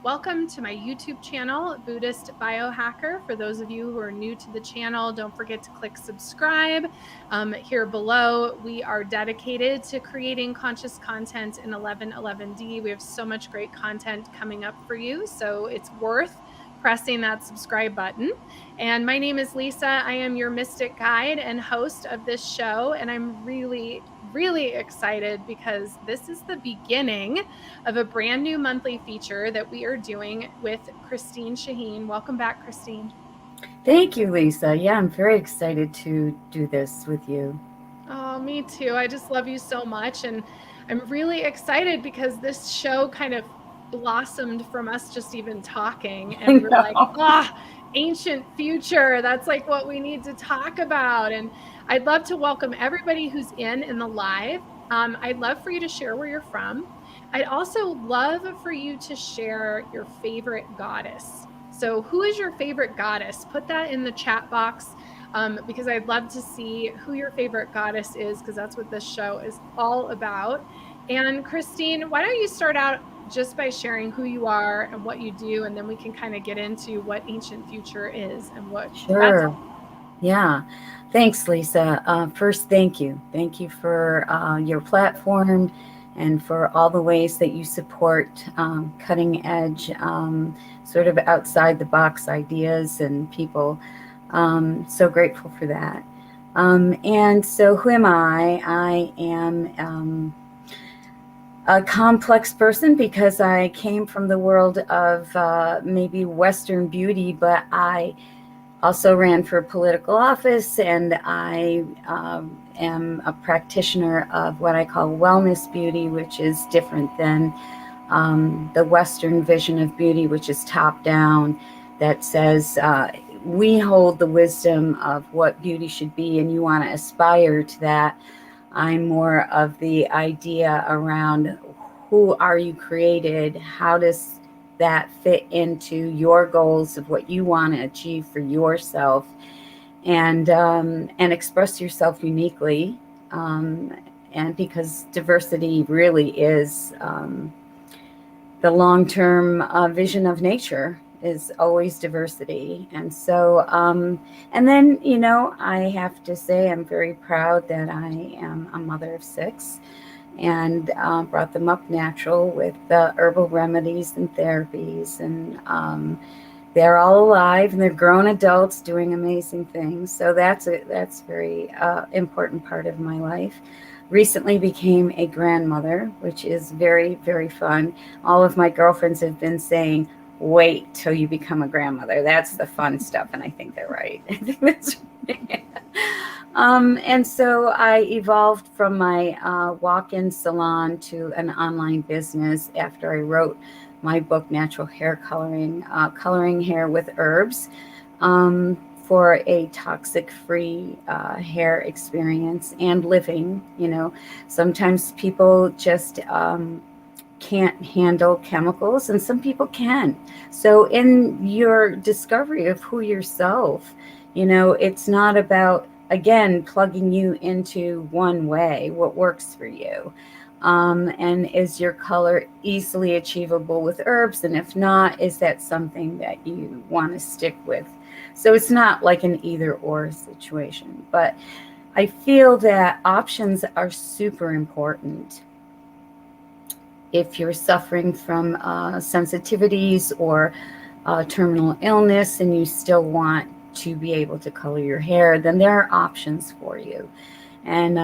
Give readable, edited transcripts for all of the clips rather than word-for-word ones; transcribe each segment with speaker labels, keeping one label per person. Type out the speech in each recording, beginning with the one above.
Speaker 1: Welcome to my YouTube channel, Buddhist Biohacker. For those of you who are new to the channel, don't forget to click subscribe. Here below, we are dedicated to creating conscious content in 1111D. We have so much great content coming up for you, so it's worth pressing that subscribe button. And my name is Lisa. I am your mystic guide and host of this show, and I'm really excited because this is the beginning of a brand new monthly feature that we are doing with Christine Shahin. Welcome back, Christine.
Speaker 2: Thank you, Lisa. Yeah, I'm very excited to do this with you.
Speaker 1: Oh, me too. I just love you so much. And I'm really excited because this show kind of blossomed from us just even talking. And we're like, ancient future. That's like what we need to talk about. And I'd love to welcome everybody who's in the live. I'd love for you to share where you're from. I'd also love for you to share your favorite goddess. So who is your favorite goddess? Put that in the chat box because I'd love to see who your favorite goddess is, because that's what this show is all about. And Christine, why don't you start out just by sharing who you are and what you do, and then we can kind of get into what ancient future is and what.
Speaker 2: Sure. Yeah. Thanks, Lisa. First, thank you. Thank you for your platform and for all the ways that you support cutting edge, sort of outside the box ideas and people. So grateful for that. And so who am I? I am a complex person because I came from the world of maybe Western beauty, but I also ran for political office, and I am a practitioner of what I call wellness beauty, which is different than the Western vision of beauty, which is top down, that says we hold the wisdom of what beauty should be, and you want to aspire to that. I'm more of the idea around who are you created, how does that fit into your goals of what you want to achieve for yourself, and express yourself uniquely, and because diversity really is the long-term vision of nature is always diversity. And so and then, you know, I have to say I'm very proud that I am a mother of 6 and brought them up natural with herbal remedies and therapies, and they're all alive and they're grown adults doing amazing things. So that's very important part of my life. Recently became a grandmother, which is very, very fun. All of my girlfriends have been saying, wait till you become a grandmother. That's the fun stuff. And I think they're right. I think that's right. And so I evolved from my walk-in salon to an online business after I wrote my book, Natural Hair Coloring, Coloring Hair with Herbs, for a toxic-free hair experience and living. You know, sometimes people just can't handle chemicals, and some people can. So in your discovery of who yourself, It's not about, again, plugging you into one way, what works for you. And is your color easily achievable with herbs? And if not, is that something that you want to stick with? So it's not like an either or situation. But I feel that options are super important. If you're suffering from sensitivities or terminal illness and you still want to be able to color your hair, then there are options for you. And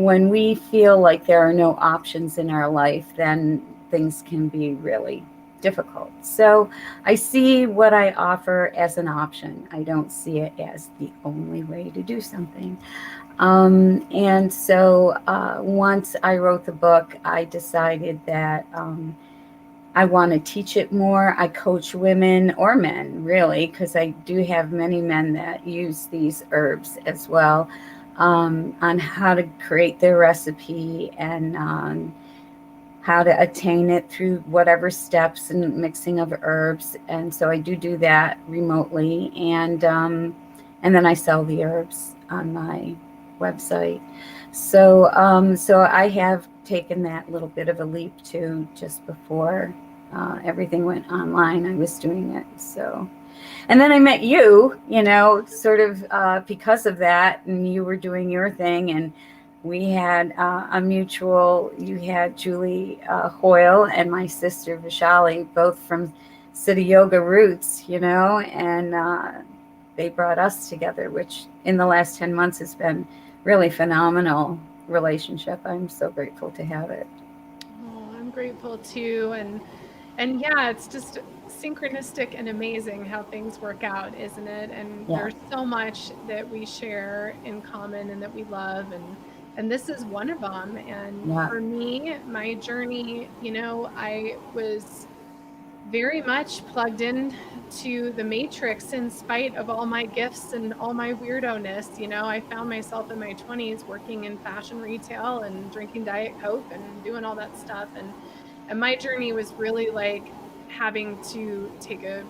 Speaker 2: when we feel like there are no options in our life, then things can be really difficult. So I see what I offer as an option. I don't see it as the only way to do something. And so once I wrote the book, I decided that I want to teach it more. I coach women or men, really, because I do have many men that use these herbs as well, on how to create their recipe and how to attain it through whatever steps and mixing of herbs. And so I do that remotely, and then I sell the herbs on my website. So I have taken that little bit of a leap too. Just before everything went online, I was doing it. So, and then I met you, sort of because of that, and you were doing your thing, and we had a mutual. You had Julie Hoyle and my sister Vishali, both from City Yoga roots, and they brought us together, which in the last 10 months has been really phenomenal relationship. I'm so grateful to have it.
Speaker 1: Oh, I'm grateful too. And yeah, it's just synchronistic and amazing how things work out, isn't it? And
Speaker 2: Yeah.
Speaker 1: there's so much that we share in common and that we love, and this is one of them. And
Speaker 2: Yeah.
Speaker 1: for me, my journey, I was very much plugged in to the matrix in spite of all my gifts and all my weirdo-ness. I found myself in my 20s working in fashion retail and drinking Diet Coke and doing all that stuff. And my journey was really like having to take a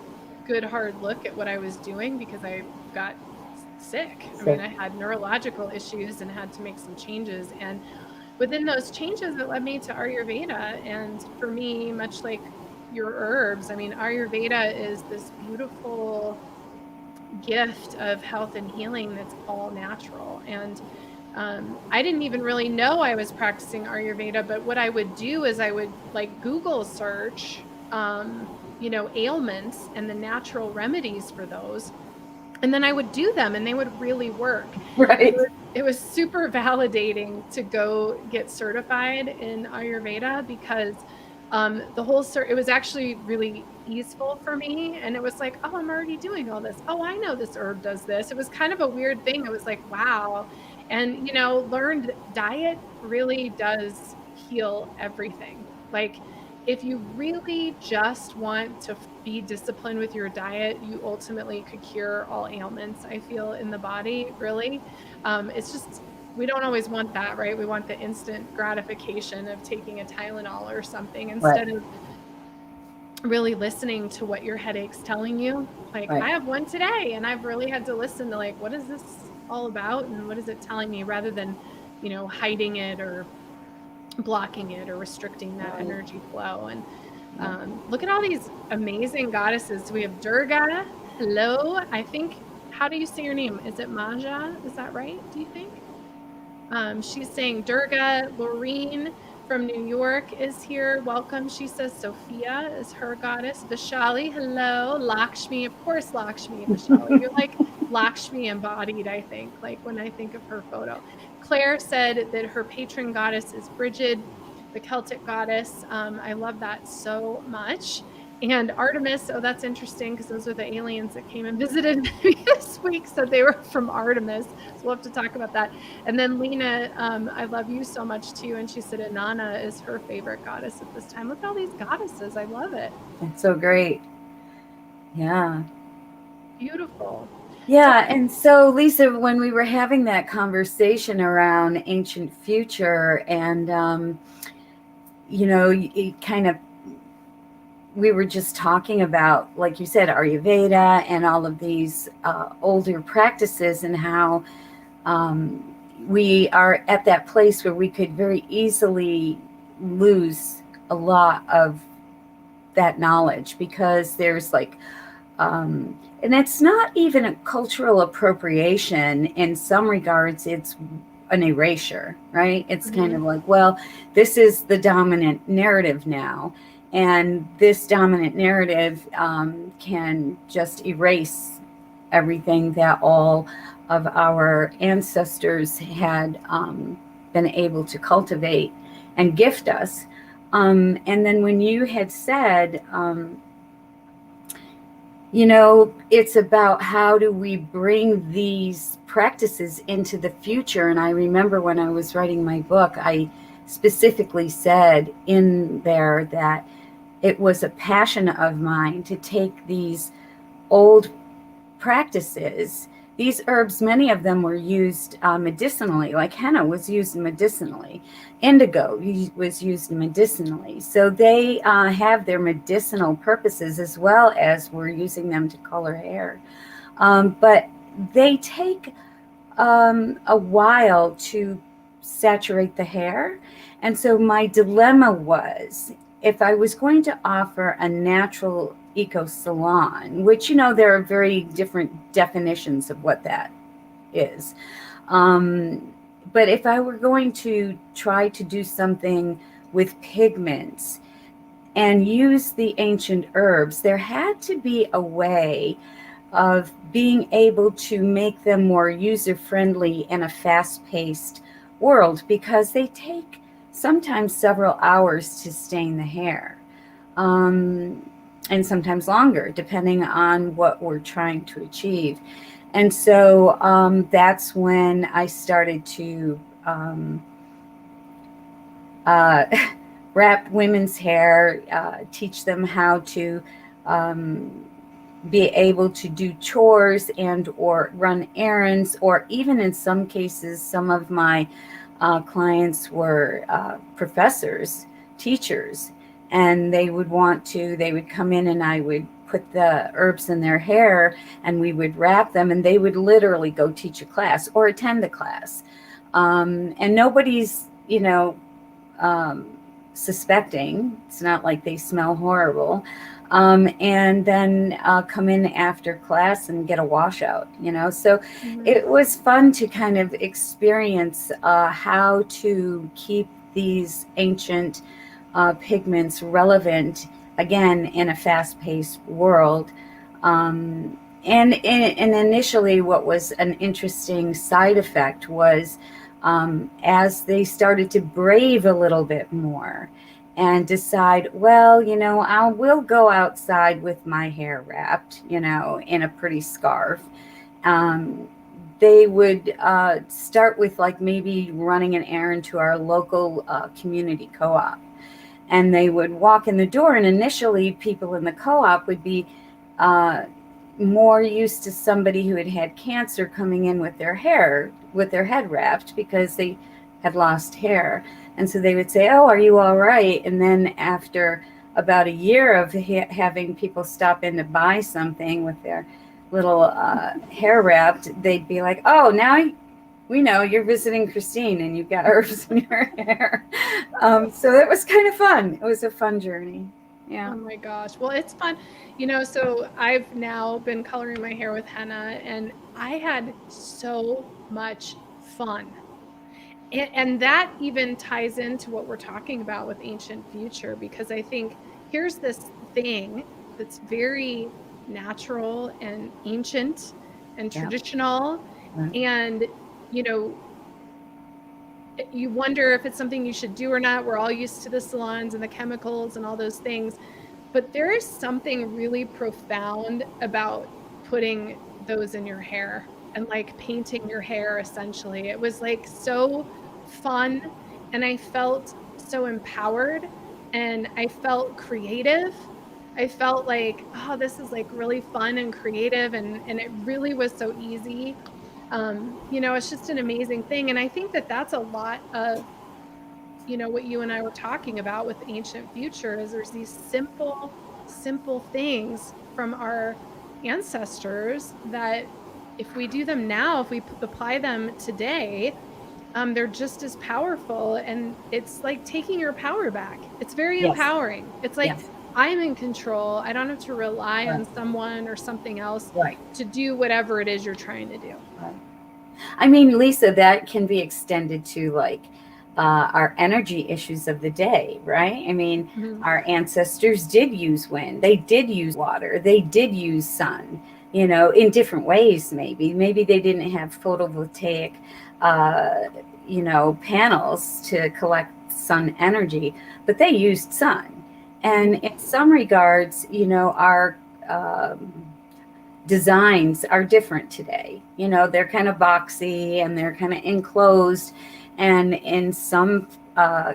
Speaker 1: good hard look at what I was doing because I got sick. I mean,
Speaker 2: So,
Speaker 1: I had neurological issues and had to make some changes. And within those changes, it led me to Ayurveda. And for me, much like your herbs, I mean, Ayurveda is this beautiful gift of health and healing that's all natural. And I didn't even really know I was practicing Ayurveda, but what I would do is I would like Google search, ailments and the natural remedies for those. And then I would do them and they would really work. And
Speaker 2: right.
Speaker 1: it was super validating to go get certified in Ayurveda because it was actually really easeful for me. And it was like, oh, I'm already doing all this. Oh, I know this herb does this. It was kind of a weird thing. It was like, wow. And, learned diet really does heal everything. Like, if you really just want to be disciplined with your diet, you ultimately could cure all ailments, I feel, in the body, really. It's just, we don't always want that, right? We want the instant gratification of taking a Tylenol or something
Speaker 2: Right.
Speaker 1: instead of really listening to what your headache's telling you. Like,
Speaker 2: Right.
Speaker 1: I have one today, and I've really had to listen to, like, what is this all about and what is it telling me, rather than, hiding it or blocking it or restricting that
Speaker 2: Right.
Speaker 1: energy flow. And
Speaker 2: Yeah.
Speaker 1: look at all these amazing goddesses. We have Durga. Hello. I think, how do you say your name? Is it Maja? Is that right? Do you think? She's saying Durga. Laureen from New York is here. Welcome. She says Sophia is her goddess. Vishali, hello. Lakshmi, of course, Lakshmi, Vishali. You're like Lakshmi embodied, I think, like when I think of her photo. Claire said that her patron goddess is Brigid, the Celtic goddess. I love that so much. And Artemis, oh, that's interesting because those are the aliens that came and visited me this week, said they were from Artemis. So we'll have to talk about that. And then Lena, I love you so much too. And she said Inanna is her favorite goddess at this time. Look at all these goddesses. I love it.
Speaker 2: That's so great. Yeah.
Speaker 1: Beautiful. So,
Speaker 2: Yeah. And so, Lisa, when we were having that conversation around ancient future, and, it kind of we were just talking about, like you said, Ayurveda and all of these older practices, and how we are at that place where we could very easily lose a lot of that knowledge, because there's like, and it's not even a cultural appropriation. In some regards, it's an erasure, right? It's kind of like, well, this is the dominant narrative now. And this dominant narrative can just erase everything that all of our ancestors had been able to cultivate and gift us. And then when you had said, it's about how do we bring these practices into the future. And I remember when I was writing my book, I specifically said in there that it was a passion of mine to take these old practices. These herbs, many of them were used medicinally, like henna was used medicinally. Indigo was used medicinally. So they have their medicinal purposes, as well as we're using them to color hair. But they take a while to saturate the hair. And so my dilemma was, if I was going to offer a natural eco salon, which, there are very different definitions of what that is. But if I were going to try to do something with pigments and use the ancient herbs, there had to be a way of being able to make them more user-friendly in a fast-paced world, because they take sometimes several hours to stain the hair, and sometimes longer, depending on what we're trying to achieve. And so that's when I started to wrap women's hair, teach them how to be able to do chores and or run errands, or even in some cases, some of my clients were professors, teachers, and they would come in and I would put the herbs in their hair and we would wrap them, and they would literally go teach a class or attend a class. And nobody's, suspecting. It's not like they smell horrible. And then come in after class and get a washout, So it was fun to kind of experience how to keep these ancient pigments relevant, again, in a fast-paced world. And initially, what was an interesting side effect was, as they started to brave a little bit more and decide, well, I will go outside with my hair wrapped, in a pretty scarf. They would start with like maybe running an errand to our local community co-op. And they would walk in the door, and initially people in the co-op would be more used to somebody who had cancer coming in with their head wrapped, because they had lost hair. And so they would say, "Oh, are you all right?" And then after about a year of having people stop in to buy something with their little hair wrapped, they'd be like, "Oh, now we know you're visiting Christine and you've got herbs in your hair." So it was kind of fun. It was a fun journey. Yeah.
Speaker 1: Oh my gosh. Well, it's fun. So I've now been coloring my hair with henna, and I had so much fun. And that even ties into what we're talking about with ancient future, because I think here's this thing that's very natural and ancient and traditional.
Speaker 2: Right.
Speaker 1: And, you wonder if it's something you should do or not. We're all used to the salons and the chemicals and all those things. But there is something really profound about putting those in your hair and like painting your hair, essentially. It was like so fun, and I felt so empowered, and I felt creative. I felt like, oh, this is like really fun and creative, and it really was so easy. It's just an amazing thing. And I think that that's a lot of, what you and I were talking about with ancient future, is there's these simple simple things from our ancestors that if we do them now, if we apply them today, they're just as powerful. And it's like taking your power back. It's very
Speaker 2: Yes.
Speaker 1: empowering. It's like,
Speaker 2: Yes.
Speaker 1: I'm in control. I don't have to rely
Speaker 2: Right.
Speaker 1: on someone or something else
Speaker 2: Right.
Speaker 1: to do whatever it is you're trying to do.
Speaker 2: Right. I mean, Lisa, that can be extended to like our energy issues of the day, right? I mean,
Speaker 1: Mm-hmm.
Speaker 2: our ancestors did use wind, they did use water, they did use sun, you know, in different ways, maybe. Maybe they didn't have photovoltaic, uh, you know, panels to collect sun energy, but they used sun. And in some regards, you know, our designs are different today. You know, they're kind of boxy and they're kind of enclosed. And in some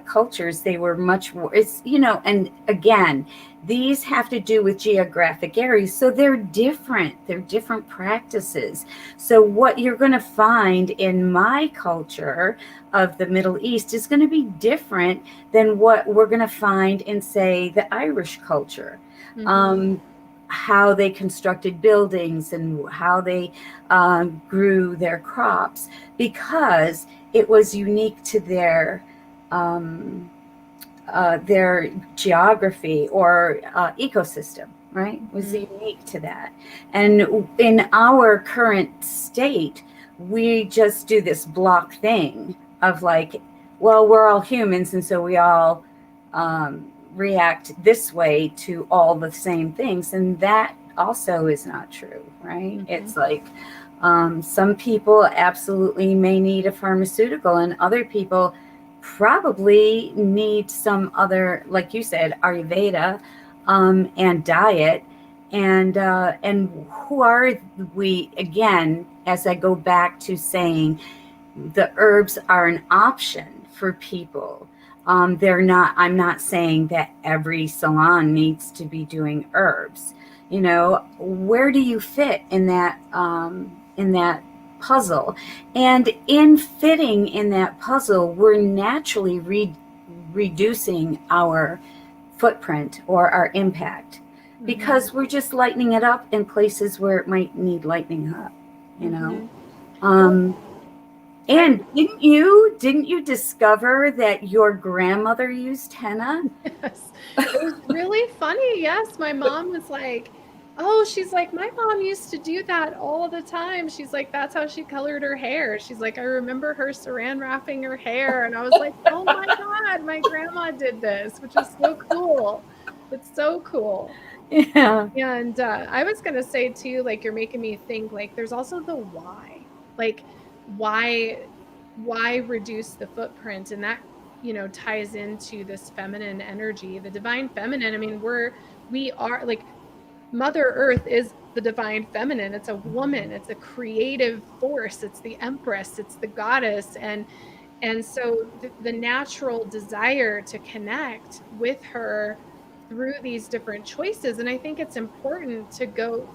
Speaker 2: cultures, they were much more, it's, you know, and again, these have to do with geographic areas. So they're different. They're different practices. So what you're going to find in my culture of the Middle East is going to be different than what we're going to find in, say, the Irish culture.
Speaker 1: Mm-hmm.
Speaker 2: How they constructed buildings and how they grew their crops, because it was unique to their geography or ecosystem, right? It was
Speaker 1: Mm-hmm.
Speaker 2: unique to that. And in our current state, we just do this block thing of like, well, we're all humans, and so we all react this way to all the same things. And that also is not true, right?
Speaker 1: Mm-hmm.
Speaker 2: It's like some people absolutely may need a pharmaceutical, and other people probably need some other, like you said, Ayurveda and diet. And who are we again? As I go back to saying, the herbs are an option for people. They're not. I'm not saying that every salon needs to be doing herbs. You know, where do you fit in that puzzle? And in fitting in that puzzle, we're naturally reducing our footprint or our impact
Speaker 1: Mm-hmm.
Speaker 2: because we're just lightening it up in places where it might need lightening up. You know.
Speaker 1: Mm-hmm. Well,
Speaker 2: Um,
Speaker 1: I
Speaker 2: and didn't you discover that your grandmother used henna?
Speaker 1: yes, it was really funny. Yes, my mom was like, "Oh, she's like, my mom used to do that all the time." She's like, "That's how she colored her hair." She's like, "I remember her saran wrapping her hair." And I was like, "Oh my God, my grandma did this," which is so cool. It's so cool.
Speaker 2: Yeah.
Speaker 1: And I was gonna say too, like you're making me think like there's also the why. Like why why reduce the footprint? And that, ties into this feminine energy, the divine feminine. I mean, we are like Mother Earth is the divine feminine. It's a woman, it's a creative force, it's the empress, it's the goddess. And so the natural desire to connect with her through these different choices. And I think it's important to go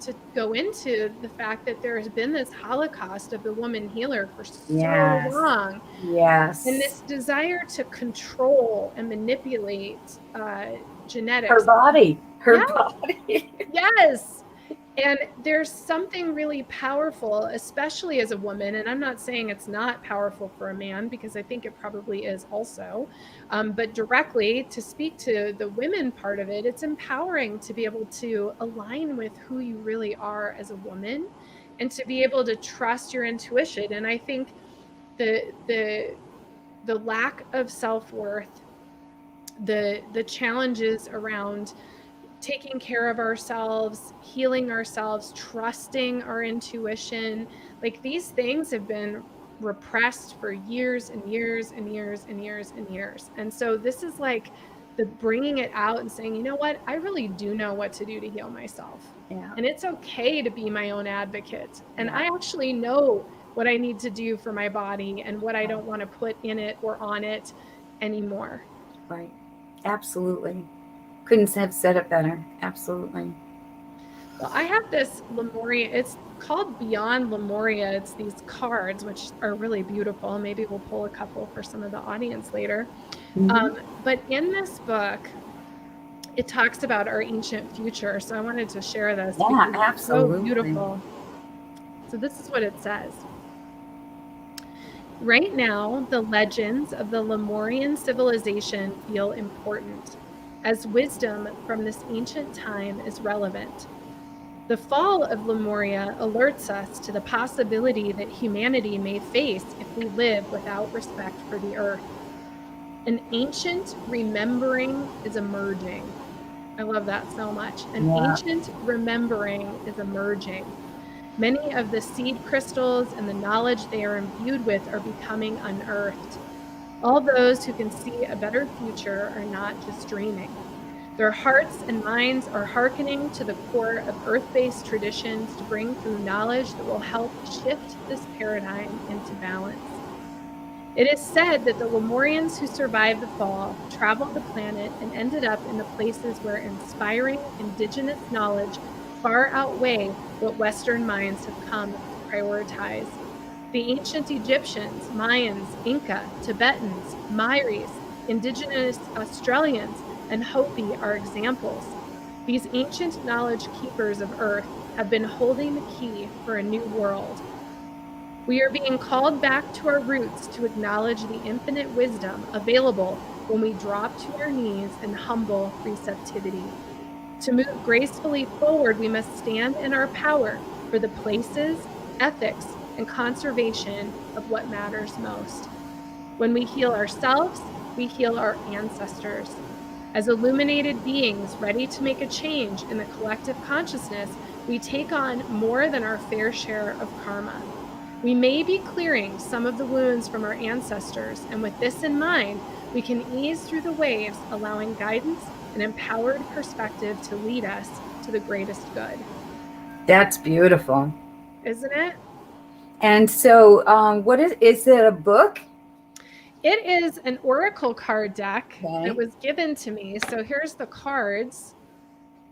Speaker 1: into the fact that there has been this holocaust of the woman healer for so
Speaker 2: Yes.
Speaker 1: long, and
Speaker 2: Yes.
Speaker 1: this desire to control and manipulate
Speaker 2: Her
Speaker 1: genetics.
Speaker 2: body. Her
Speaker 1: Yeah,
Speaker 2: body.
Speaker 1: yes. And there's something really powerful, especially as a woman. And I'm not saying it's not powerful for a man, because I think it probably is also. But directly to speak to the women part of it, it's empowering to be able to align with who you really are as a woman and to be able to trust your intuition. And I think the lack of self-worth, the challenges around taking care of ourselves, healing ourselves, trusting our intuition. Like these things have been repressed for years and years and years and years and years. And so this is like the bringing it out and saying, you know what? I really do know what to do to heal myself.
Speaker 2: Yeah.
Speaker 1: And it's okay to be my own advocate. And
Speaker 2: Yeah.
Speaker 1: I actually know what I need to do for my body and what I don't want to put in it or on it anymore.
Speaker 2: Right. Absolutely. Couldn't have said it better. Absolutely.
Speaker 1: Well, I have this Lemuria. It's called Beyond Lemuria. It's these cards, which are really beautiful. Maybe we'll pull a couple for some of the audience later.
Speaker 2: Mm-hmm.
Speaker 1: But in this book, it talks about our ancient future. So I wanted to share this
Speaker 2: Yeah,
Speaker 1: because it's so
Speaker 2: absolutely.
Speaker 1: beautiful. So this is what it says. Right now, the legends of the Lemurian civilization feel important, as wisdom from this ancient time is relevant. The fall of Lemuria alerts us to the possibility that humanity may face if we live without respect for the earth. An ancient remembering is emerging. I love that so much. An
Speaker 2: Yeah.
Speaker 1: ancient remembering is emerging. Many of the seed crystals and the knowledge they are imbued with are becoming unearthed. All those who can see a better future are not just dreaming. Their hearts and minds are hearkening to the core of earth-based traditions to bring through knowledge that will help shift this paradigm into balance. It is said that the Lemurians who survived the fall traveled the planet and ended up in the places where inspiring indigenous knowledge far outweigh what Western minds have come to prioritize. The ancient Egyptians, Mayans, Inca, Tibetans, Maoris, indigenous Australians, and Hopi are examples. These ancient knowledge keepers of Earth have been holding the key for a new world. We are being called back to our roots to acknowledge the infinite wisdom available when we drop to our knees in humble receptivity. To move gracefully forward, we must stand in our power for the places, ethics, and conservation of what matters most. When we heal ourselves, we heal our ancestors. As illuminated beings ready to make a change in the collective consciousness, we take on more than our fair share of karma. We may be clearing some of the wounds from our ancestors, and with this in mind, we can ease through the waves, allowing guidance and empowered perspective to lead us to the greatest good.
Speaker 2: That's beautiful.
Speaker 1: Isn't it?
Speaker 2: And so, what is it a book?
Speaker 1: It is an oracle card deck that
Speaker 2: Okay.
Speaker 1: was given to me. So here's the cards.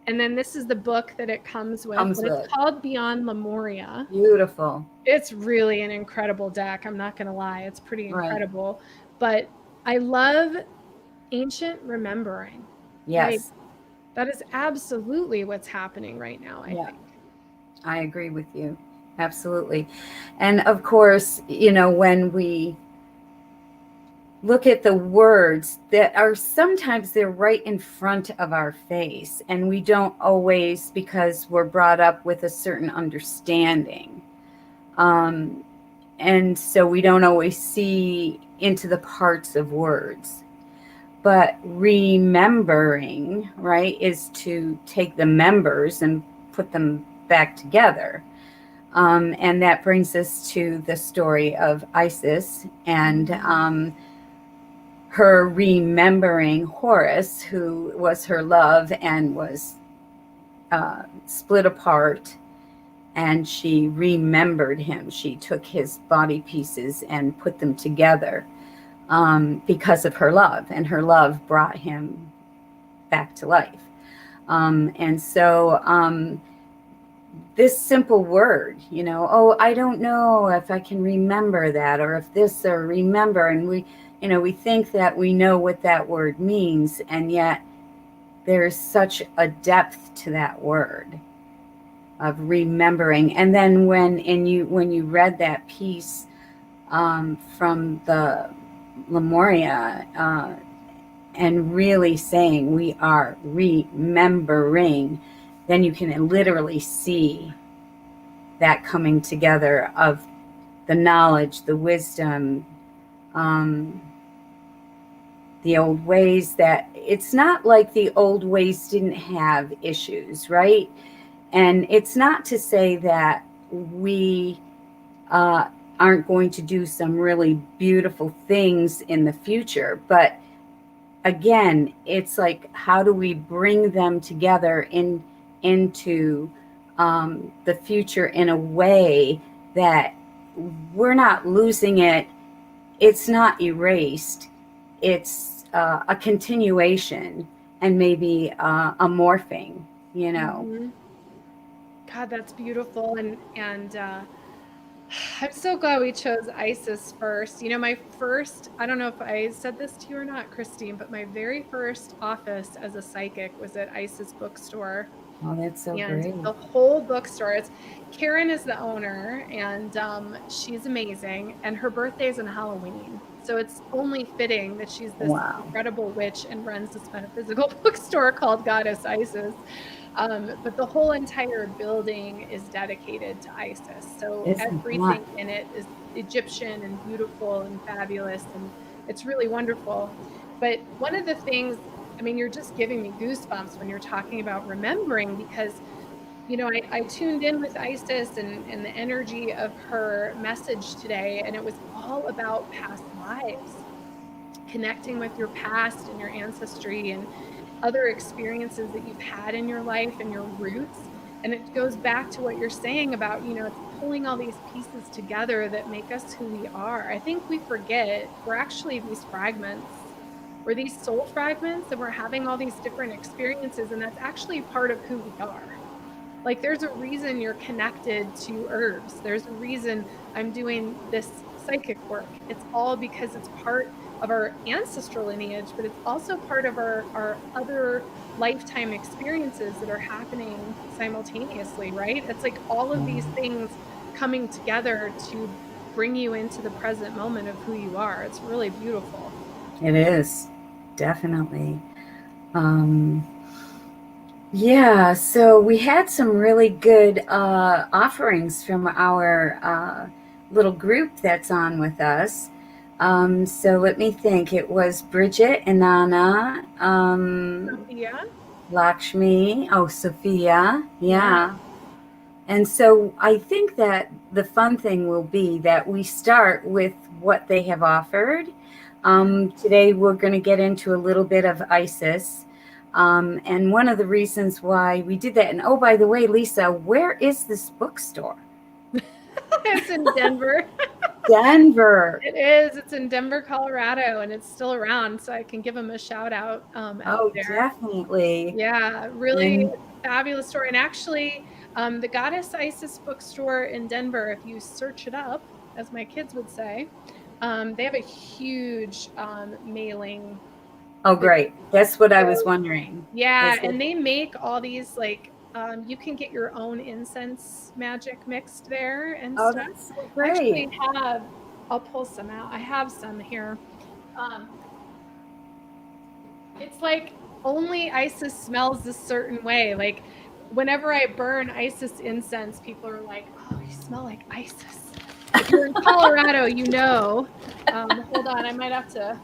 Speaker 1: And then this is the book that it comes with,
Speaker 2: Comes
Speaker 1: but it's
Speaker 2: with.
Speaker 1: called Beyond Lemuria.
Speaker 2: Beautiful.
Speaker 1: It's really an incredible deck. I'm not going to lie. It's pretty
Speaker 2: Right.
Speaker 1: incredible. But I love ancient remembering. Like,
Speaker 2: Yes.
Speaker 1: that is absolutely what's happening right now, I
Speaker 2: Yeah,
Speaker 1: think.
Speaker 2: I agree with you. Absolutely. And of course, you know, when we look at the words that are sometimes they're right in front of our face, and we don't always, because we're brought up with a certain understanding. Um, and so we don't always see into the parts of words. But remembering, right, is to take the members and put them back together. And that brings us to the story of Isis and her remembering Horus, who was her love and was split apart. And she remembered him. She took his body pieces and put them together because of her love. And her love brought him back to life. And so this simple word, you know, oh, I don't know if I can remember that, or if this, or remember. And we, you know, we think that we know what that word means. And yet there's such a depth to that word of remembering. And then when you read that piece from the Lemuria, and really saying we are remembering, then you can literally see that coming together of the knowledge, the wisdom, um, the old ways. That it's not like the old ways didn't have issues, right? And it's not to say that we aren't going to do some really beautiful things in the future, but again, it's like, how do we bring them together into the future in a way that we're not losing it? It's not erased. It's a continuation and maybe a morphing. You know.
Speaker 1: God, that's beautiful. And I'm so glad we chose Isis first. You know, my first, I don't know if I said this to you or not, Christine, but my very first office as a psychic was at Isis bookstore.
Speaker 2: Oh, that's so
Speaker 1: And
Speaker 2: great.
Speaker 1: the whole bookstore, it's Karen is the owner, and she's amazing. And her birthday is on Halloween. So it's only fitting that she's this
Speaker 2: Wow.
Speaker 1: incredible witch and runs this metaphysical bookstore called Goddess Isis. But the whole entire building is dedicated to Isis. So
Speaker 2: Isn't that?
Speaker 1: everything in it is Egyptian and beautiful and fabulous, and it's really wonderful. But one of the things, I mean, you're just giving me goosebumps when you're talking about remembering, because, you know, I tuned in with Isis and the energy of her message today, and it was all about past lives, connecting with your past and your ancestry and other experiences that you've had in your life and your roots. And it goes back to what you're saying about, you know, it's pulling all these pieces together that make us who we are. I think we forget we're actually these fragments. We're these soul fragments, and we're having all these different experiences, and that's actually part of who we are. Like, there's a reason you're connected to herbs. There's a reason I'm doing this psychic work. It's all because it's part of our ancestral lineage, but it's also part of our other lifetime experiences that are happening simultaneously, right? It's like all of these things coming together to bring you into the present moment of who you are. It's really beautiful.
Speaker 2: It is, definitely. Um, yeah, so we had some really good offerings from our little group that's on with us. So let me think. It was Bridget and Anna,
Speaker 1: Sophia?
Speaker 2: Lakshmi, oh, Sophia.
Speaker 1: Yeah.
Speaker 2: Yeah. And so I think that the fun thing will be that we start with what they have offered. Today, we're going to get into a little bit of ISIS. And one of the reasons why we did that, and oh, by the way, Lisa, where is this bookstore?
Speaker 1: It's in Denver.
Speaker 2: Denver.
Speaker 1: It is. It's in Denver, Colorado, and it's still around, so I can give them a shout out out
Speaker 2: Oh,
Speaker 1: there.
Speaker 2: definitely.
Speaker 1: Yeah, really
Speaker 2: And
Speaker 1: fabulous store. And actually, the Goddess Isis bookstore in Denver, if you search it up, as my kids would say, they have a huge mailing.
Speaker 2: oh,
Speaker 1: That
Speaker 2: great. That's what I was
Speaker 1: goes,
Speaker 2: wondering.
Speaker 1: yeah,
Speaker 2: Is it?
Speaker 1: and they make all these like you can get your own incense magic mixed there and
Speaker 2: Oh,
Speaker 1: stuff.
Speaker 2: that's so
Speaker 1: I
Speaker 2: great.
Speaker 1: actually have, I'll pull some out. I have some here. Um, it's like only Isis smells a certain way. Like whenever I burn Isis incense, people are like, "Oh, you smell like Isis." If you're in Colorado, you know. Hold on, I might have to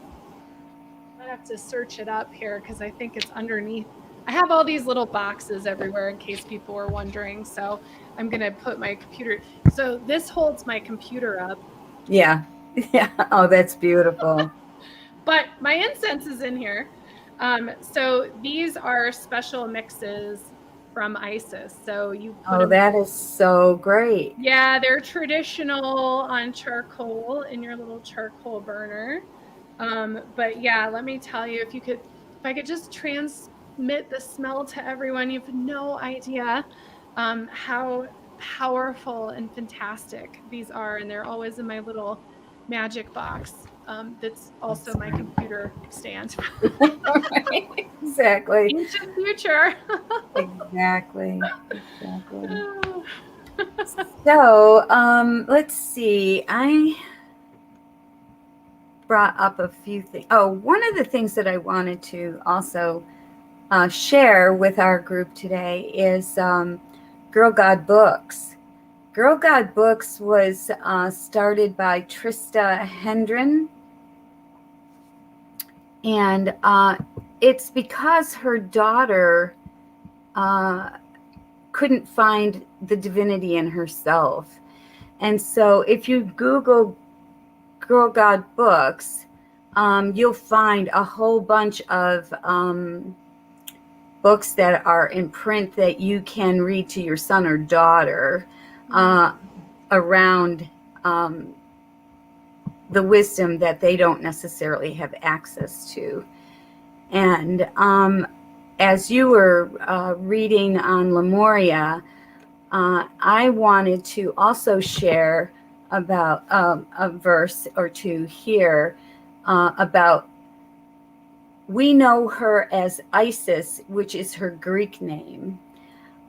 Speaker 1: search it up here because I think it's underneath. I have all these little boxes everywhere in case people were wondering. So I'm gonna put my computer. So this holds my computer up,
Speaker 2: Yeah. Yeah. Oh, that's beautiful.
Speaker 1: but my incense is in here. So these are special mixes from Isis. So you put
Speaker 2: Oh,
Speaker 1: them.
Speaker 2: that is so great.
Speaker 1: Yeah, they're traditional on charcoal in your little charcoal burner. But yeah, let me tell you, if I could just transmit the smell to everyone, you have no idea how powerful and fantastic these are. And they're always in my little magic box. That's also
Speaker 2: That's
Speaker 1: my
Speaker 2: great.
Speaker 1: computer stand.
Speaker 2: Exactly.
Speaker 1: Ancient future.
Speaker 2: Exactly. Exactly. So, let's see. I brought up a few things. Oh, one of the things that I wanted to also share with our group today is Girl God Books. Girl God Books was started by Trista Hendren, and it's because her daughter couldn't find the divinity in herself. And so if you Google Girl God Books, you'll find a whole bunch of books that are in print that you can read to your son or daughter around the wisdom that they don't necessarily have access to. And as you were reading on Lemuria, I wanted to also share about a verse or two here about, we know her as Isis, which is her Greek name.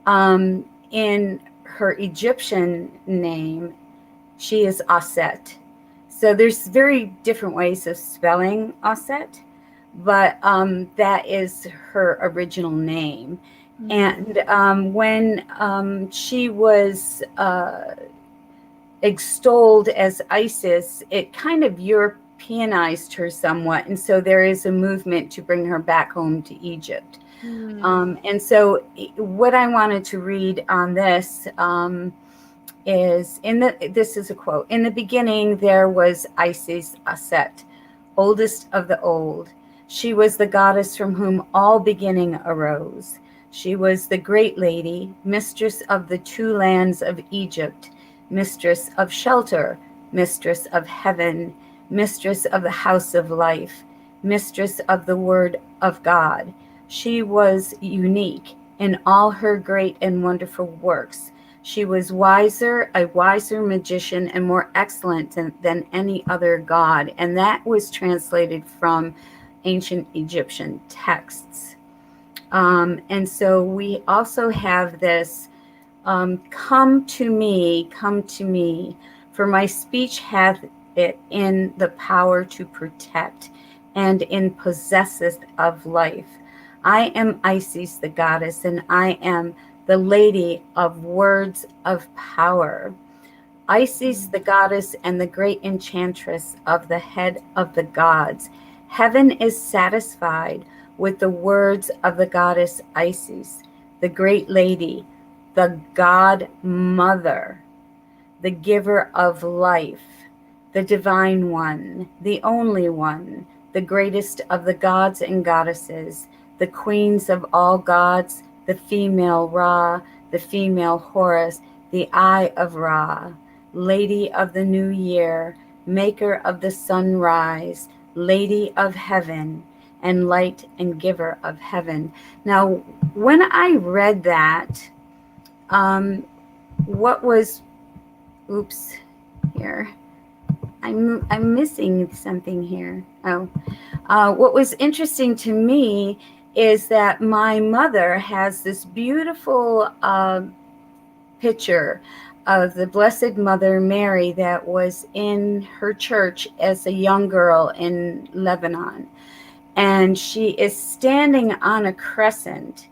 Speaker 2: In her Egyptian name, she is Aset. So there's very different ways of spelling Aset, but that is her original name. And when she was extolled as Isis, it kind of Europeanized her somewhat. And so there is a movement to bring her back home to Egypt. And so what I wanted to read on this is this is a quote. In the beginning, there was Isis Aset, oldest of the old. She was the goddess from whom all beginning arose. She was the great lady, mistress of the two lands of Egypt, mistress of shelter, mistress of heaven, mistress of the house of life, mistress of the word of God. She was unique in all her great and wonderful works. She was a wiser magician, and more excellent than any other god. And that was translated from ancient Egyptian texts. And so we also have this, come to me, for my speech hath it in the power to protect, and in possesseth of life. I am Isis, the goddess, and I am the lady of words of power. Isis, the goddess and the great enchantress of the head of the gods. Heaven is satisfied with the words of the goddess Isis, the great lady, the God Mother, the giver of life, the divine one, the only one, the greatest of the gods and goddesses, the queens of all gods, the female Ra, the female Horus, the eye of Ra, lady of the new year, maker of the sunrise, lady of heaven, and light and giver of heaven. Now, when I read that, here, I'm missing something here. What was interesting to me is that my mother has this beautiful picture of the Blessed Mother Mary that was in her church as a young girl in Lebanon. And she is standing on a crescent,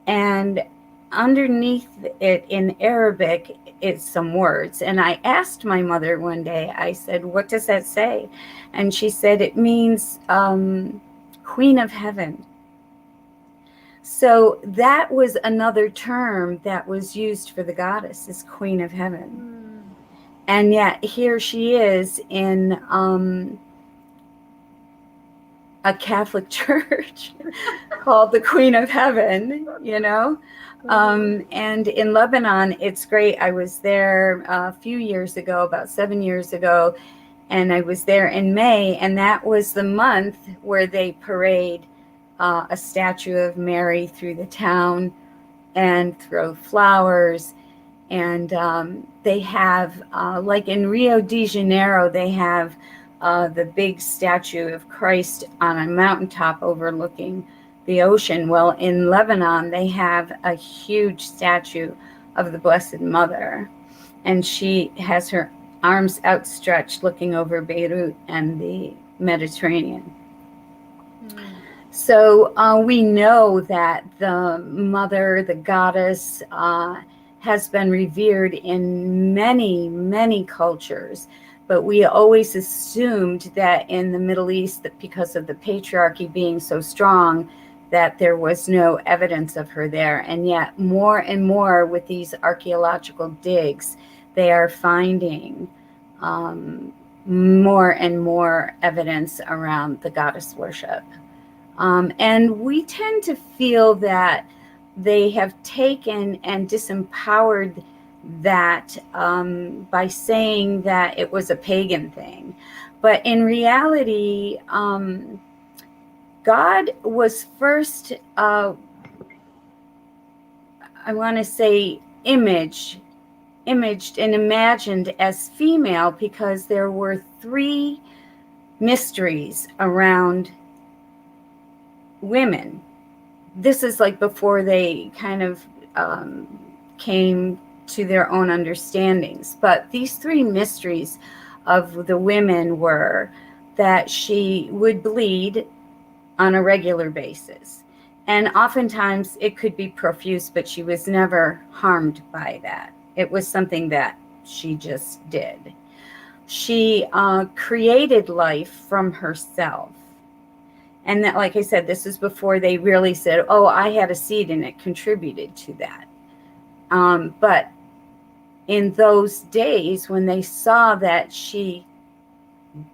Speaker 2: and underneath it in Arabic, it's some words. And I asked my mother one day, I said, what does that say? And she said, it means Queen of Heaven. So that was another term that was used for the goddess, is Queen of Heaven. And yet here she is in a Catholic church called the Queen of Heaven, you know? And in Lebanon, it's great. I was there a few years ago, about 7 years ago, and I was there in May, and that was the month where they parade a statue of Mary through the town and throw flowers. And they have, like in Rio de Janeiro, they have the big statue of Christ on a mountaintop overlooking the ocean. Well, in Lebanon, they have a huge statue of the Blessed Mother, and she has her arms outstretched looking over Beirut and the Mediterranean. So we know that the mother, the goddess, has been revered in many, many cultures. But we always assumed that in the Middle East, that because of the patriarchy being so strong, that there was no evidence of her there. And yet more and more with these archaeological digs, they are finding more and more evidence around the goddess worship. And we tend to feel that they have taken and disempowered that by saying that it was a pagan thing. But in reality, God was first, I want to say, image imaged and imagined as female because there were 3 mysteries around women. This is like before they kind of came to their own understandings. But these 3 mysteries of the women were that she would bleed on a regular basis. And oftentimes it could be profuse, but she was never harmed by that. It was something that she just did. She created life from herself. And that, like I said, this is before they really said, oh, I had a seed and it contributed to that. But in those days, when they saw that she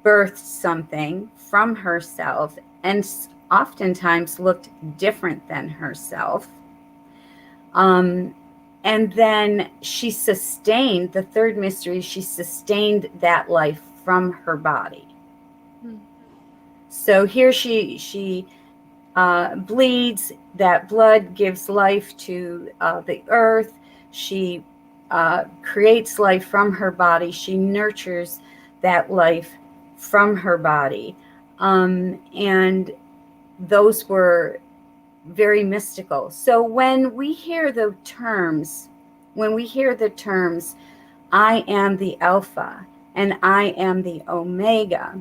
Speaker 2: birthed something from herself and oftentimes looked different than herself, and then she sustained, the 3rd mystery, she sustained that life from her body. So here she bleeds, that blood gives life to the earth. She creates life from her body. She nurtures that life from her body. And those were very mystical. So when we hear the terms, I am the Alpha and I am the Omega,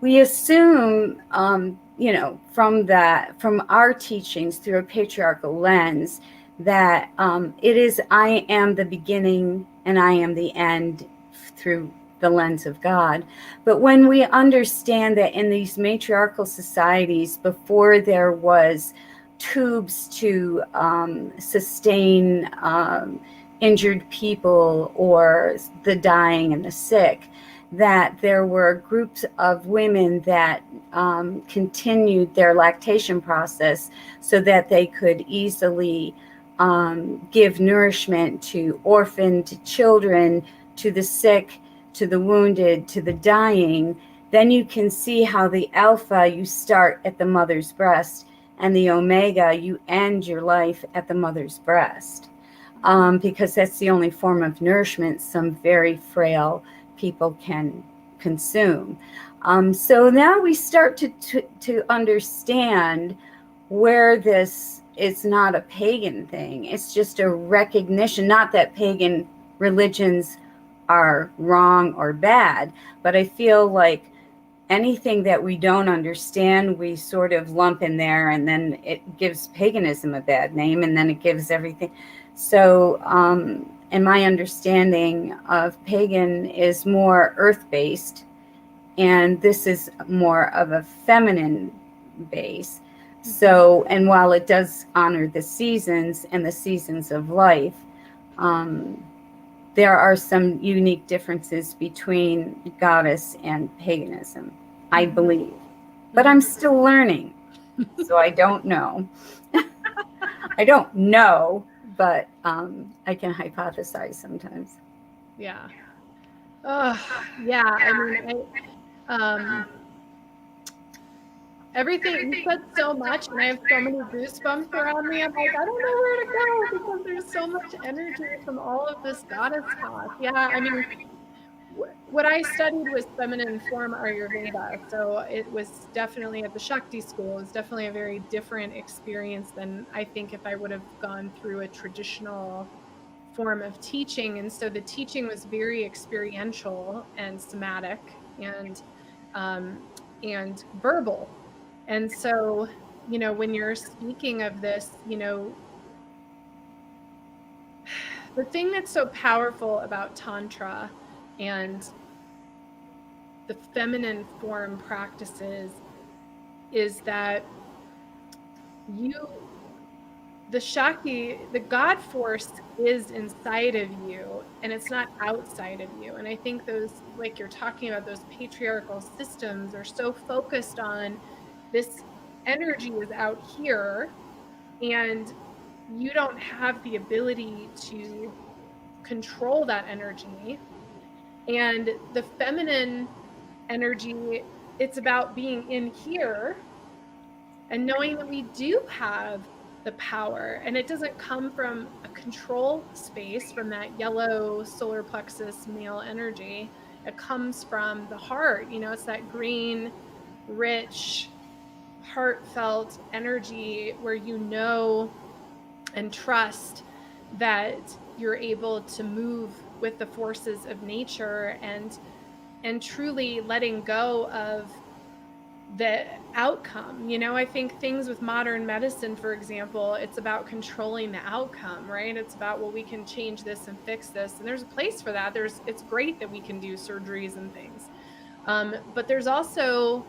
Speaker 2: we assume, from our teachings through a patriarchal lens, that it is I am the beginning and I am the end through the lens of God. But when we understand that in these matriarchal societies, before there was tubes to sustain injured people or the dying and the sick, that there were groups of women that continued their lactation process so that they could easily give nourishment to orphaned children, to the sick, to the wounded, to the dying, then you can see how the Alpha, you start at the mother's breast, and the Omega, you end your life at the mother's breast, because that's the only form of nourishment some very frail people can consume. So now we start to understand where this is not a pagan thing. It's just a recognition, not that pagan religions are wrong or bad, but I feel like anything that we don't understand, we sort of lump in there, and then it gives paganism a bad name, and then it gives everything. So, and my understanding of pagan is more earth-based, and this is more of a feminine base. So, and while it does honor the seasons and the seasons of life, there are some unique differences between goddess and paganism, I believe. But I'm still learning, so I don't know. I don't know, but I can hypothesize sometimes.
Speaker 1: Yeah. Oh, yeah. I mean, everything you said so much, and I have so many goosebumps around me. I'm like, I don't know where to go because there's so much energy from all of this goddess talk. Yeah, I mean, what I studied was feminine form Ayurveda, so it was definitely at the Shakti school. It was definitely a very different experience than I think if I would have gone through a traditional form of teaching. And so the teaching was very experiential and somatic and verbal. And so, when you're speaking of this, the thing that's so powerful about Tantra and the feminine form practices is that the Shakti, the God force is inside of you and it's not outside of you. And I think those, like you're talking about, those patriarchal systems are so focused on this energy is out here and you don't have the ability to control that energy. And the feminine energy, it's about being in here and knowing that we do have the power. And it doesn't come from a control space, from that yellow solar plexus male energy. It comes from the heart. You know, it's that green, rich, heartfelt energy where you know and trust that you're able to move with the forces of nature, and truly letting go of the outcome. You know, I think things with modern medicine, for example, it's about controlling the outcome, right? It's about, well, we can change this and fix this, and there's a place for that. It's great that we can do surgeries and things, but there's also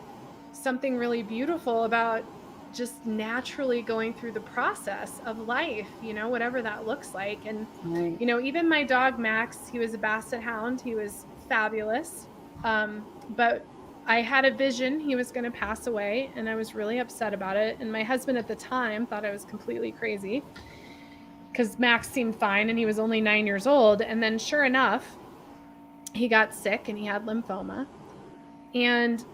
Speaker 1: something really beautiful about just naturally going through the process of life, you know, whatever that looks like. And
Speaker 2: Right.
Speaker 1: you know, even my dog Max, he was a basset hound, he was fabulous, but I had a vision he was going to pass away, and I was really upset about it. And my husband at the time thought I was completely crazy because Max seemed fine and he was only 9 years old. And then, sure enough, he got sick and he had lymphoma. And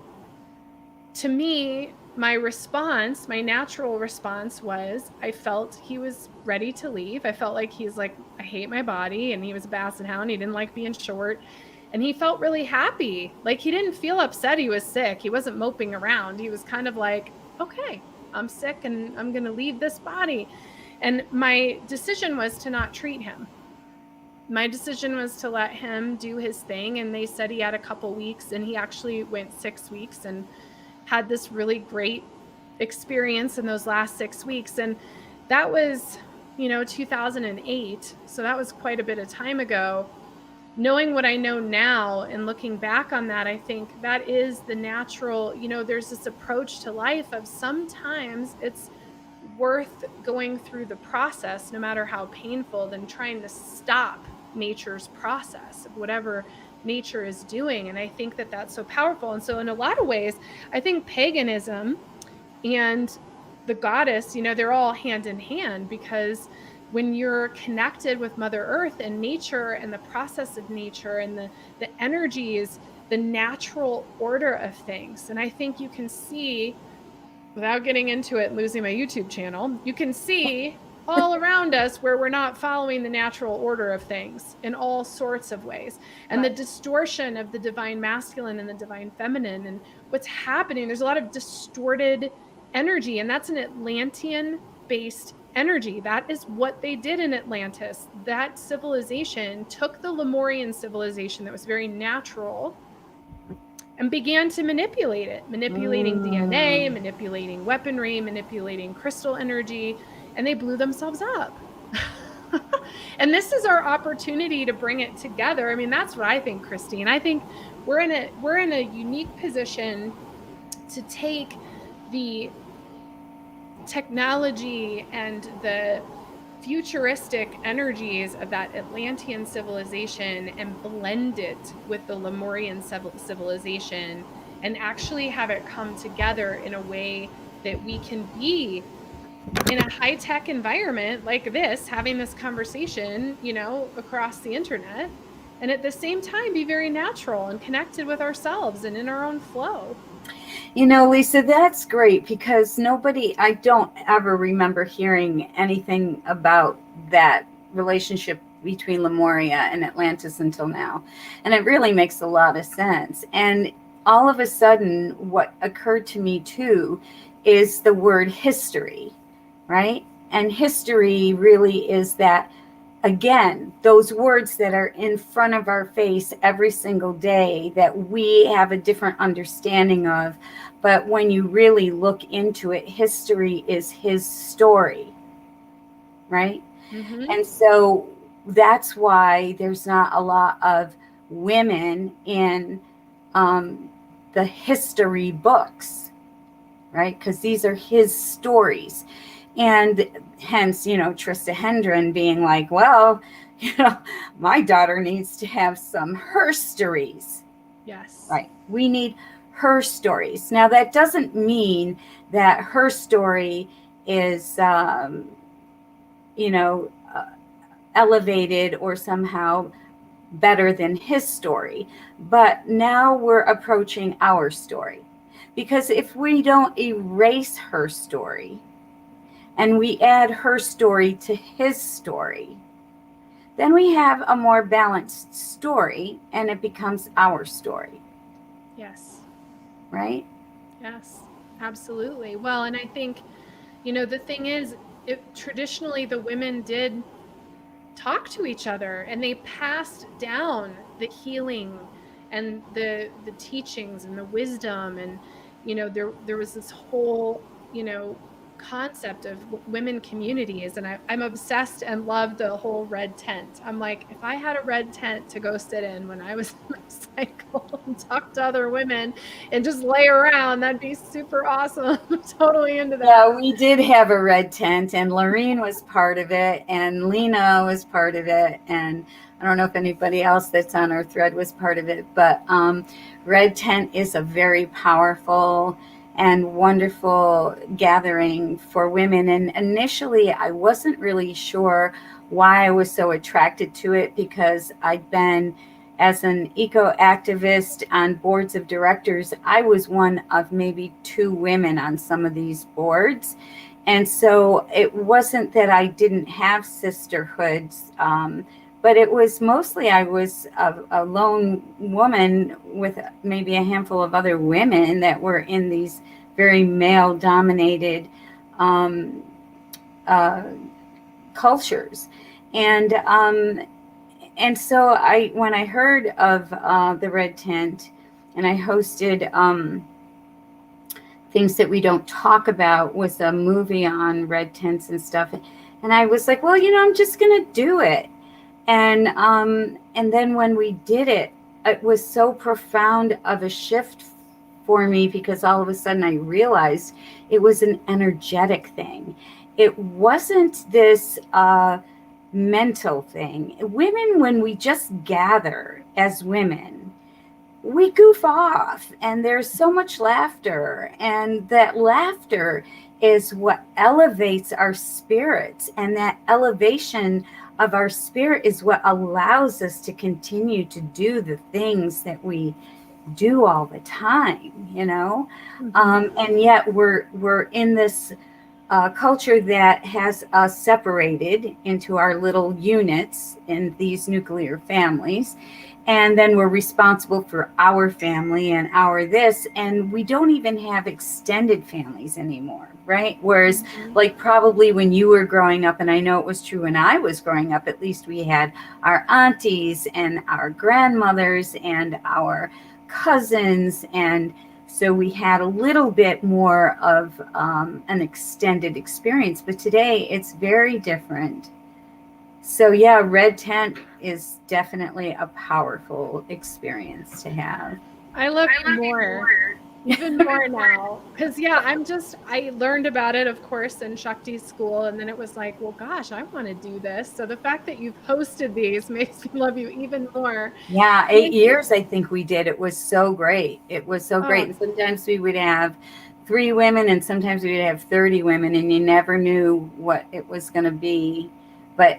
Speaker 1: to me, my response, my natural response was, I felt he was ready to leave. I felt like he's like, I hate my body. And he was a basset hound. He didn't like being short. And he felt really happy. Like, he didn't feel upset he was sick. He wasn't moping around. He was kind of like, okay, I'm sick and I'm going to leave this body. And my decision was to not treat him. My decision was to let him do his thing. And they said he had a couple weeks, and he actually went 6 weeks and had this really great experience in those last 6 weeks. And that was, you know, 2008. So that was quite a bit of time ago. Knowing what I know now and looking back on that, I think that is the natural, you know, there's this approach to life of sometimes it's worth going through the process, no matter how painful, than trying to stop nature's process of whatever nature is doing. And I think that that's so powerful. And so in a lot of ways, I think paganism and the goddess, you know, they're all hand in hand, because when you're connected with Mother Earth and nature and the process of nature and the energies, the natural order of things. And I think you can see, without getting into it and losing my YouTube channel, you can see all around us where we're not following the natural order of things in all sorts of ways. And
Speaker 2: Right.
Speaker 1: the distortion of the divine masculine and the divine feminine and what's happening, there's a lot of distorted energy, and that's an Atlantean based energy. That is what they did in Atlantis. That civilization took the Lemurian civilization that was very natural and began to manipulate it, manipulating DNA, manipulating weaponry, manipulating crystal energy, and they blew themselves up. And this is our opportunity to bring it together. I mean, that's what I think, Christine. I think we're in a unique position to take the technology and the futuristic energies of that Atlantean civilization and blend it with the Lemurian civilization, and actually have it come together in a way that we can be in a high-tech environment like this, having this conversation, you know, across the internet, and at the same time be very natural and connected with ourselves and in our own flow.
Speaker 2: You know, Lisa, that's great, because I don't ever remember hearing anything about that relationship between Lemuria and Atlantis until now. And it really makes a lot of sense. And all of a sudden, what occurred to me too is the word history, right? And history really is that, again, those words that are in front of our face every single day that we have a different understanding of. But when you really look into it, history is his story, right?
Speaker 1: Mm-hmm.
Speaker 2: And so that's why there's not a lot of women in the history books, right? Because these are his stories. And hence, you know, Trista Hendren being like, well, you know, my daughter needs to have some her stories.
Speaker 1: Yes.
Speaker 2: Right. We need her stories. Now, that doesn't mean that her story is, you know, elevated or somehow better than his story. But now we're approaching our story. Because if we don't erase her story, and we add her story to his story, then we have a more balanced story and it becomes our story.
Speaker 1: Yes.
Speaker 2: Right?
Speaker 1: Yes. Absolutely. Well, and I think, the thing is, traditionally the women did talk to each other and they passed down the healing and the teachings and the wisdom, and there was this whole concept of women communities, and I'm obsessed and love the whole red tent. I'm like, if I had a red tent to go sit in when I was in my cycle and talk to other women and just lay around, that'd be super awesome. I'm totally into that.
Speaker 2: Yeah, we did have a red tent, and Lorene was part of it, and Lena was part of it, and I don't know if anybody else that's on our thread was part of it, but Red Tent is a very powerful and wonderful gathering for women. And initially, I wasn't really sure why I was so attracted to it, because I'd been, as an eco activist on boards of directors, I was one of maybe 2 women on some of these boards. And so it wasn't that I didn't have sisterhoods, but it was mostly I was a lone woman with maybe a handful of other women that were in these very male dominated um, uh, cultures. And so when I heard of the Red Tent, and I hosted things that we don't talk about, was a movie on red tents and stuff, and I was like, well, I'm just gonna do it. And then when we did it, it was so profound of a shift for me, because all of a sudden I realized it was an energetic thing. It wasn't this mental thing. Women, when we just gather as women, we goof off, and there's so much laughter, and that laughter is what elevates our spirits, and that elevation of our spirit is what allows us to continue to do the things that we do all the time,
Speaker 1: Mm-hmm.
Speaker 2: and yet we're in this culture that has us separated into our little units in these nuclear families. And then we're responsible for our family and our this, and we don't even have extended families anymore, right? Whereas,
Speaker 1: Mm-hmm.
Speaker 2: like, probably when you were growing up, and I know it was true when I was growing up, at least we had our aunties and our grandmothers and our cousins, and so we had a little bit more of an extended experience. But today it's very different. So, yeah, Red Tent is definitely a powerful experience to have.
Speaker 1: I love you more, even more now. Because, yeah, I learned about it, of course, in Shakti's school. And then it was like, well, gosh, I want to do this. So the fact that you've hosted these makes me love you even more.
Speaker 2: Yeah,
Speaker 1: And
Speaker 2: 8 years I think we did. It was so great. It was so
Speaker 1: oh,
Speaker 2: great. And sometimes we would have 3 women, and sometimes we would have 30 women, and you never knew what it was going to be. But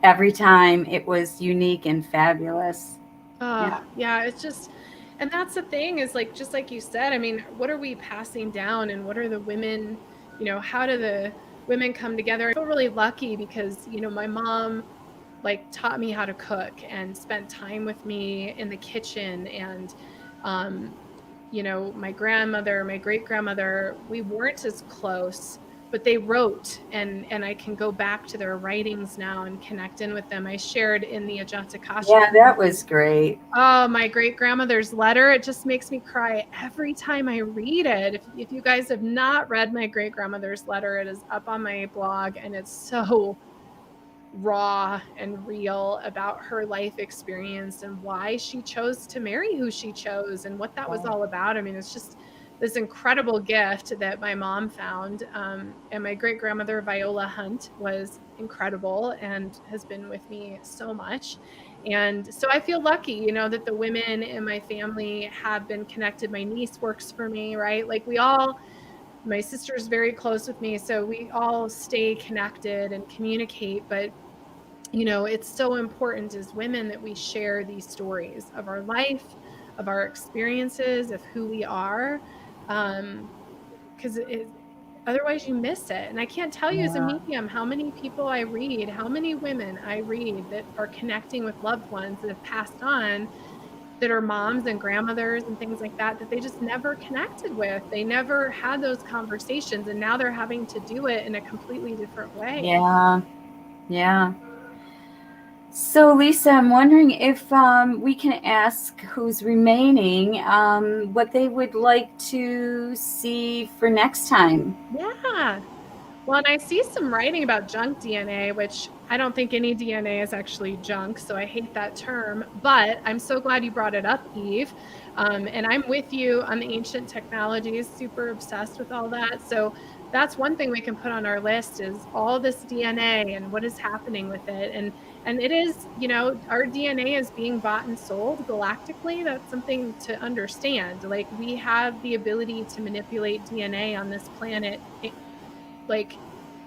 Speaker 2: every time it was unique and fabulous. Yeah.
Speaker 1: yeah, it's just, and that's the thing is like, just like you said, I mean, what are we passing down and what are the women, how do the women come together? I feel really lucky because, my mom like taught me how to cook and spent time with me in the kitchen, and um my grandmother, my great grandmother, we weren't as close, but they wrote, and I can go back to their writings now and connect in with them. I shared in the Ajatakasha
Speaker 2: Yeah, that
Speaker 1: community.
Speaker 2: was great.
Speaker 1: Oh, my great grandmother's letter, it just makes me cry every time I read it. If you guys have not read my great grandmother's letter, it is up on my blog, and it's so raw and real about her life experience and why she chose to marry who she chose and what that was all about. I mean, it's just this incredible gift that my mom found. And my great grandmother, Viola Hunt, was incredible and has been with me so much. And so I feel lucky, that the women in my family have been connected. My niece works for me, right? Like my sister's very close with me, so we all stay connected and communicate. But it's so important as women that we share these stories of our life, of our experiences, of who we are, because otherwise you miss it. And I can't tell you as a
Speaker 2: Yeah.
Speaker 1: medium how many people I read, how many women I read that are connecting with loved ones that have passed on, that are moms and grandmothers and things like that, that they just never connected with. They never had those conversations, and now they're having to do it in a completely different way.
Speaker 2: Yeah. Yeah. So, Lisa, I'm wondering if we can ask who's remaining what they would like to see for next time.
Speaker 1: Yeah. Well, and I see some writing about junk DNA, which I don't think any DNA is actually junk, so I hate that term. But I'm so glad you brought it up, Eve. And I'm with you on the ancient technologies, super obsessed with all that. So that's one thing we can put on our list is all this DNA and what is happening with it. And it is, our DNA is being bought and sold galactically. That's something to understand. Like we have the ability to manipulate DNA on this planet, like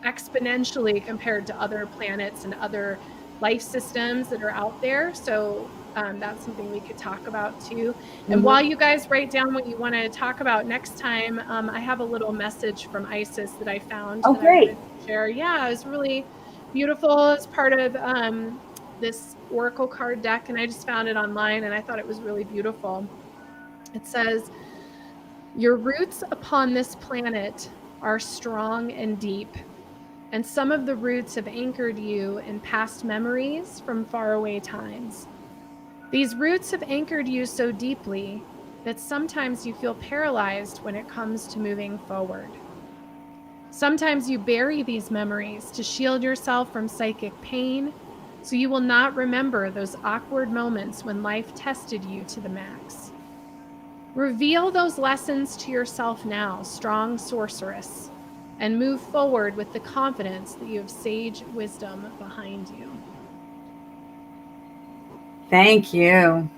Speaker 1: exponentially compared to other planets and other life systems that are out there. So that's something we could talk about too. And while
Speaker 2: Mm-hmm.
Speaker 1: you guys write down what you want to talk about next time, I have a little message from Isis that I found
Speaker 2: Oh,
Speaker 1: that I wanted
Speaker 2: great.
Speaker 1: to share. Yeah, it's really beautiful. It's part of this oracle card deck, and I just found it online and I thought it was really beautiful. It says, "Your roots upon this planet are strong and deep, and some of the roots have anchored you in past memories from faraway times. These roots have anchored you so deeply that sometimes you feel paralyzed when it comes to moving forward. Sometimes you bury these memories to shield yourself from psychic pain, so you will not remember those awkward moments when life tested you to the max. Reveal those lessons to yourself now, strong sorceress, and move forward with the confidence that you have sage wisdom behind you."
Speaker 2: Thank you.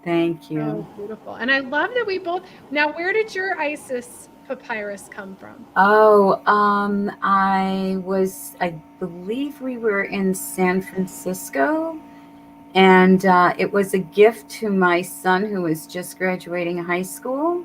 Speaker 2: Thank you.
Speaker 1: Oh, beautiful. And I love that we both. Now, where did your Isis papyrus come from?
Speaker 2: Oh, I believe we were in San Francisco, and it was a gift to my son who was just graduating high school.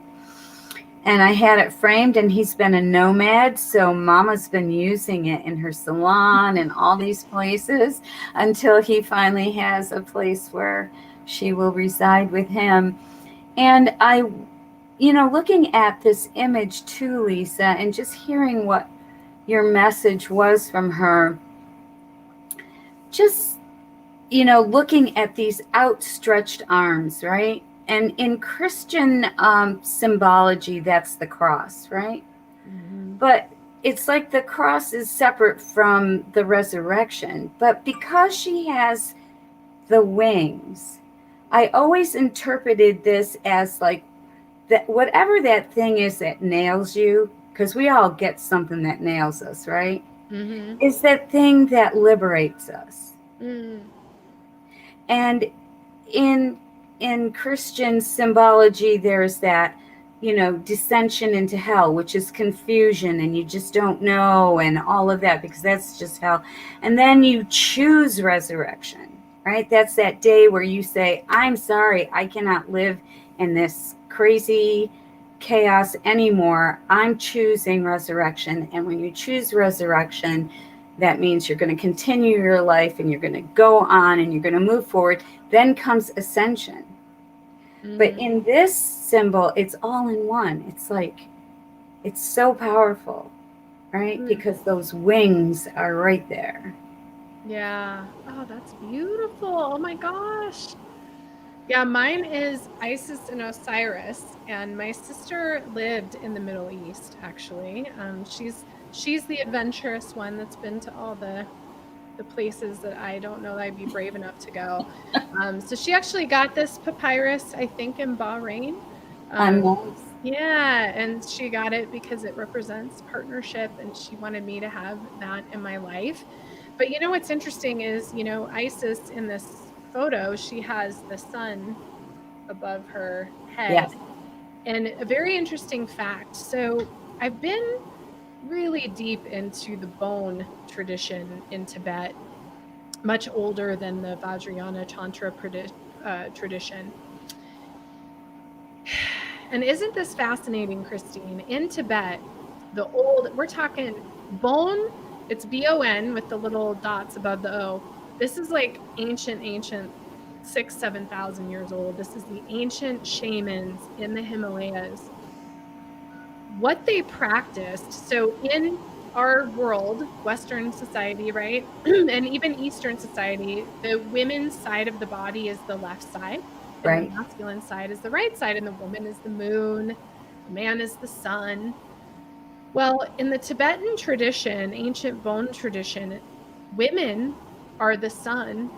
Speaker 2: And I had it framed, and he's been a nomad, so Mama's been using it in her salon and all these places until he finally has a place where she will reside with him. And looking at this image too, Lisa, and just hearing what your message was from her, just, looking at these outstretched arms, right? And in Christian symbology, that's the cross, right?
Speaker 1: Mm-hmm.
Speaker 2: But it's like the cross is separate from the resurrection. But because she has the wings, I always interpreted this as like that whatever that thing is that nails you, because we all get something that nails us, right?
Speaker 1: Mm-hmm.
Speaker 2: Is that thing that liberates us.
Speaker 1: Mm.
Speaker 2: And in Christian symbology, there's that, dissension into hell, which is confusion and you just don't know and all of that, because that's just hell. And then you choose resurrection, right? That's that day where you say, I'm sorry, I cannot live in this crazy chaos anymore. I'm choosing resurrection. And when you choose resurrection, that means you're going to continue your life and you're going to go on and you're going to move forward. Then comes ascension. But
Speaker 1: Mm.
Speaker 2: in this symbol, it's all in one. It's like, it's so powerful, right?
Speaker 1: Mm.
Speaker 2: Because those wings are right there.
Speaker 1: Yeah. Oh, that's beautiful. Oh my gosh. Yeah, mine is Isis and Osiris, and my sister lived in the Middle East, actually. She's the adventurous one that's been to all the places that I don't know that I'd be brave enough to go. So she actually got this papyrus, I think, in Bahrain.
Speaker 2: I'm
Speaker 1: Um,
Speaker 2: nice.
Speaker 1: yeah, and she got it because it represents partnership, and she wanted me to have that in my life. But what's interesting is, Isis in this photo, she has the sun above her head.
Speaker 2: Yes.
Speaker 1: And a very interesting fact. So I've been really deep into the bone tradition in Tibet, much older than the Vajrayana Tantra tradition. And isn't this fascinating, Christine? In Tibet, we're talking bone, it's BON with the little dots above the O. This is like ancient, 7,000 years old. This is the ancient shamans in the Himalayas. What they practiced, so in our world, Western society, right? And even Eastern society, the women's side of the body is the left side, and the masculine side is the right side, and the woman is the moon, the man is the sun. Well, in the Tibetan tradition, ancient bone tradition, women are the sun,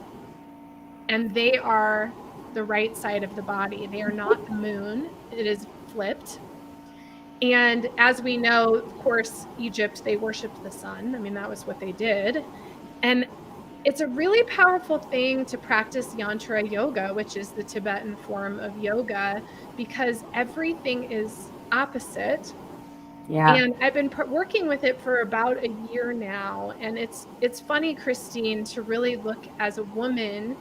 Speaker 1: and they are the right side of the body. They are not the moon. It is flipped. And as we know, of course, Egypt, they worshiped the sun. I mean, that was what they did. And it's a really powerful thing to practice yantra yoga, which is the Tibetan form of yoga, because everything is opposite.
Speaker 2: Yeah.
Speaker 1: And I've been working with it for about a year now. And it's funny, Christine, to really look as a woman,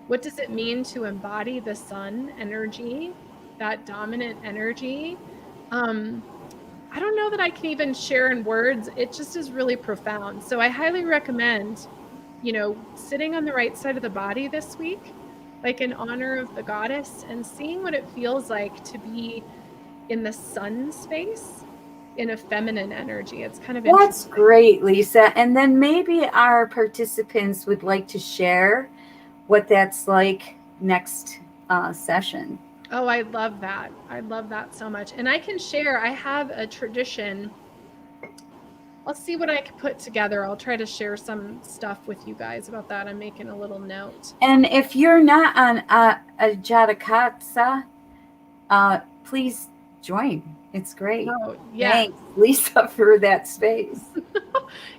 Speaker 1: what does it mean to embody the sun energy, that dominant energy? I don't know that I can even share in words. It just is really profound. So I highly recommend, sitting on the right side of the body this week, like in honor of the goddess, and seeing what it feels like to be in the sun space in a feminine energy. It's kind of interesting.
Speaker 2: That's great, Lisa. And then maybe our participants would like to share what that's like next session.
Speaker 1: Oh, I love that. I love that so much. And I can share, I have a tradition. I'll see what I can put together. I'll try to share some stuff with you guys about that. I'm making a little note.
Speaker 2: And if you're not on Ajatakatsa, please join. It's great.
Speaker 1: Oh, yeah.
Speaker 2: Thanks, Lisa, for that space.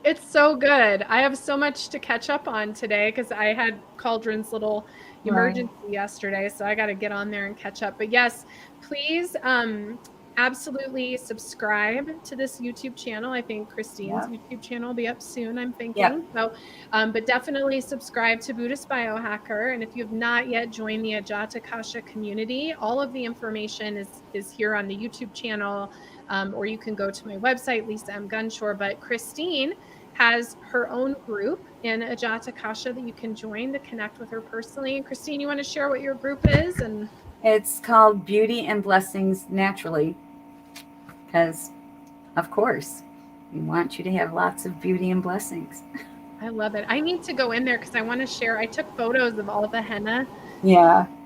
Speaker 1: It's so good. I have so much to catch up on today because I had Cauldron's little emergency yesterday, so I got to get on there and catch up. But yes, please absolutely subscribe to this YouTube channel. I think Christine's YouTube channel will be up soon, I'm thinking. So, but definitely subscribe to Buddhist Biohacker. And if you have not yet joined the Ajatakasha community, all of the information is here on the YouTube channel, or you can go to my website, Lisa M. Gunshore. But Christine has her own group in Ajatakasha that you can join to connect with her personally. Christine, you want to share what your group is? And
Speaker 2: it's called Beauty and Blessings Naturally, because, of course, we want you to have lots of beauty and blessings.
Speaker 1: I love it. I need to go in there because I want to share. I took photos of all the henna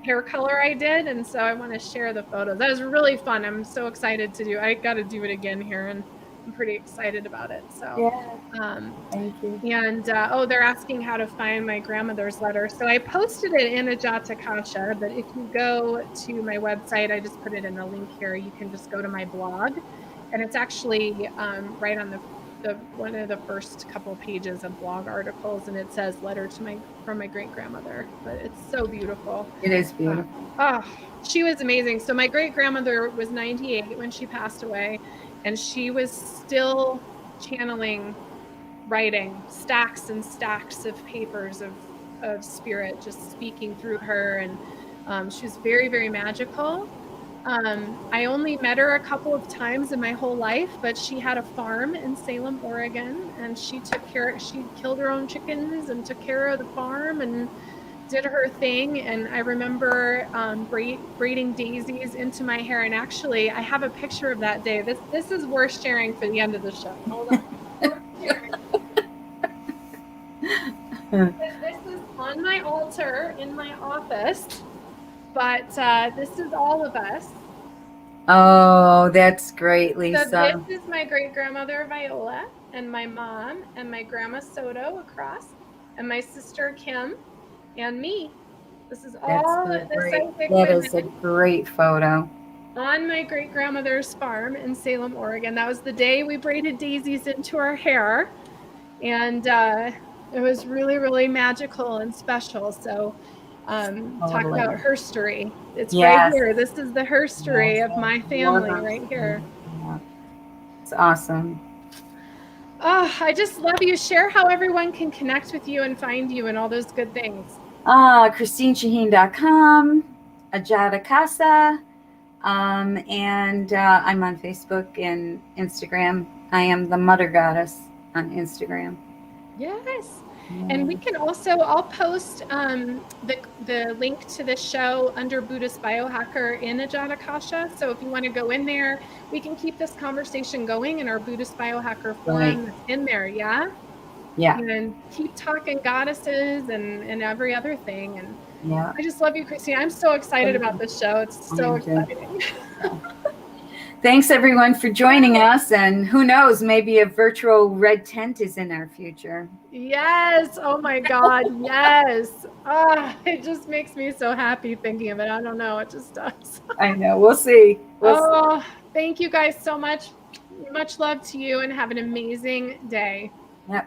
Speaker 1: hair color I did, and so I want to share the photos. That was really fun. I'm so excited to do. I got to do it again here, and I'm pretty excited about it. So
Speaker 2: thank you.
Speaker 1: And they're asking how to find my grandmother's letter. So I posted it in Ajatakasha, but if you go to my website, I just put it in the link here. You can just go to my blog, and it's actually right on the one of the first couple pages of blog articles, and it says letter from my great grandmother. But it's so beautiful.
Speaker 2: It is beautiful.
Speaker 1: She was amazing. So my great grandmother was 98 when she passed away, and she was still channeling, writing stacks and stacks of papers of spirit just speaking through her. And she was very, very magical. I only met her a couple of times in my whole life, but she had a farm in Salem, Oregon, and she killed her own chickens and took care of the farm and did her thing. And I remember braiding daisies into my hair. And actually, I have a picture of that day. This is worth sharing for the end of the show. Hold on. This is on my altar in my office, but this is all of us.
Speaker 2: Oh, that's great, Lisa.
Speaker 1: So this is my great-grandmother Viola, and my mom, and my grandma Soto across, and my sister Kim, and me. This is all the Psychic
Speaker 2: That is a great photo.
Speaker 1: On my great-grandmother's farm in Salem, Oregon. That was the day we braided daisies into our hair, and it was really, really magical and special. So talk about herstory. It's right here. This is the herstory of my family right here.
Speaker 2: It's awesome.
Speaker 1: Oh, I just love you. Share how everyone can connect with you and find you and all those good things.
Speaker 2: ChristineShahin.com, Ajatakasha, And I'm on Facebook and Instagram. I am the Mother Goddess on Instagram.
Speaker 1: Yes. And we
Speaker 2: Yeah.
Speaker 1: can also, I'll post the link to this show under Buddhist Biohacker in Ajatakasha. So if you want to go in there, we can keep this conversation going in our Buddhist Biohacker
Speaker 2: Right.
Speaker 1: forum that's in there. Yeah.
Speaker 2: Yeah.
Speaker 1: And keep talking goddesses and every other thing. And
Speaker 2: Yeah.
Speaker 1: I just love you, Christine. I'm so excited
Speaker 2: Thank
Speaker 1: about
Speaker 2: you.
Speaker 1: this show. It's
Speaker 2: I
Speaker 1: so
Speaker 2: am too.
Speaker 1: exciting.
Speaker 2: Yeah. Thanks everyone for joining us. And who knows, maybe a virtual red tent is in our future.
Speaker 1: Yes. Oh my God. Yes. Ah, it just makes me so happy thinking of it. I don't know. It just does.
Speaker 2: I know. We'll see. We'll see.
Speaker 1: Oh, thank you guys so much. Much love to you and have an amazing day.
Speaker 2: Yep.